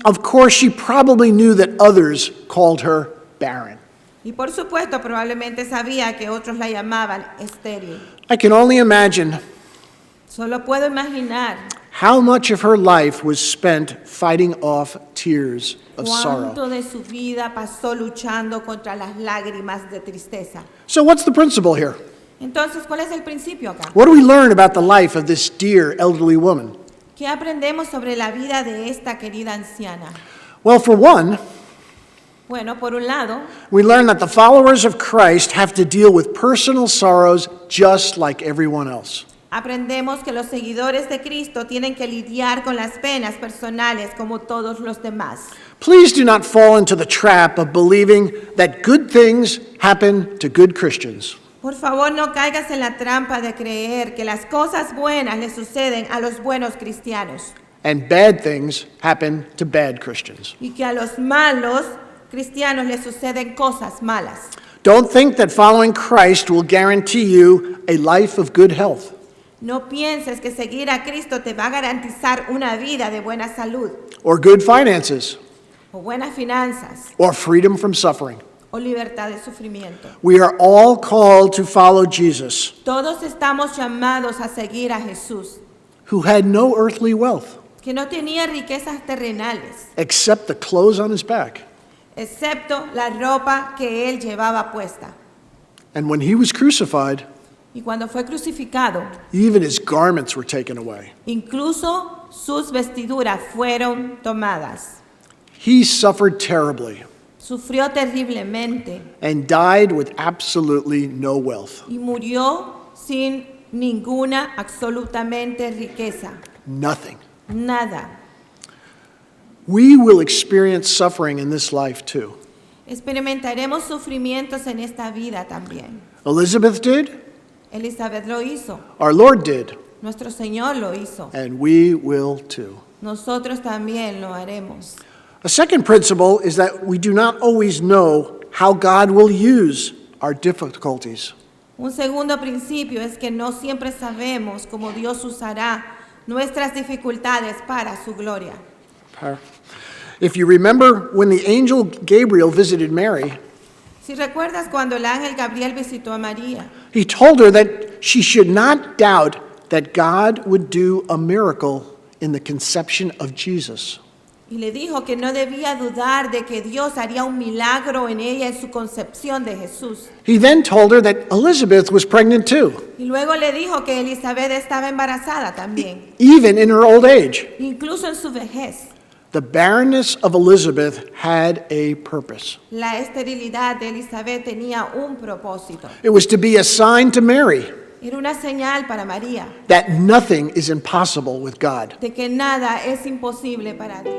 of course, she probably knew that others called her barren. Y por supuesto, probablemente sabía que otros la llamaban estéril. I can only imagine Solo puedo imaginar how much of her life was spent fighting off tears of sorrow. cuánto de su vida pasó luchando contra las lágrimas de tristeza. So what's the principle here? Entonces, ¿cuál es el principio acá? What do we learn about the life of this dear elderly woman? ¿Qué aprendemos sobre la vida de esta querida anciana? Well, for one, Bueno, por un lado, we learn that the followers of Christ have to deal with personal sorrows just like everyone else. aprendemos que los seguidores de Cristo tienen que lidiar con las penas personales como todos los demás. Please do not fall into the trap of believing that good things happen to good Christians. Por favor, no caigas en la trampa de creer que las cosas buenas le suceden a los buenos cristianos And bad things happen to bad Christians. y que a los malos cristianos le suceden cosas malas. Don't think that following Christ will guarantee you a life of good health, No pienses que seguir a Cristo te va a garantizar una vida de buena salud or good finances, o buenas finanzas or freedom from suffering. o libertad de sufrimiento. We are all called to follow Jesus, Todos estamos llamados a seguir a Jesús, who had no earthly wealth que no tenía riquezas terrenales, except the clothes on his back. excepto la ropa que él llevaba puesta. And when he was crucified, Y cuando fue crucificado, even his garments were taken away. incluso sus vestiduras fueron tomadas. He suffered terribly Sufrió terriblemente and died with absolutely no wealth. y murió sin ninguna, absolutamente riqueza. Nothing. Nada. We will experience suffering in this life too. Experimentaremos sufrimientos en esta vida también. Elisabeth did, Elisabeth lo hizo, our Lord did, nuestro Señor lo hizo, and we will too. nosotros también lo haremos. A second principle is that we do not always know how God will use our difficulties. Un segundo principio es que no siempre sabemos cómo Dios usará nuestras dificultades para su gloria. If you remember when the angel Gabriel visited Mary, Si recuerdas cuando el ángel Gabriel visitó a María, he told her that she should not doubt that God would do a miracle in the conception of Jesus. y le dijo que no debía dudar de que Dios haría un milagro en ella en su concepción de Jesús. He then told her that Elisabeth was pregnant too, Y luego le dijo que Elisabeth estaba embarazada también, even in her old age. incluso en su vejez. The barrenness of Elisabeth had a purpose. La esterilidad de Elisabeth tenía un propósito. It was to be a sign to Mary Era una señal para María that nothing is impossible with God. de que nada es imposible para Dios.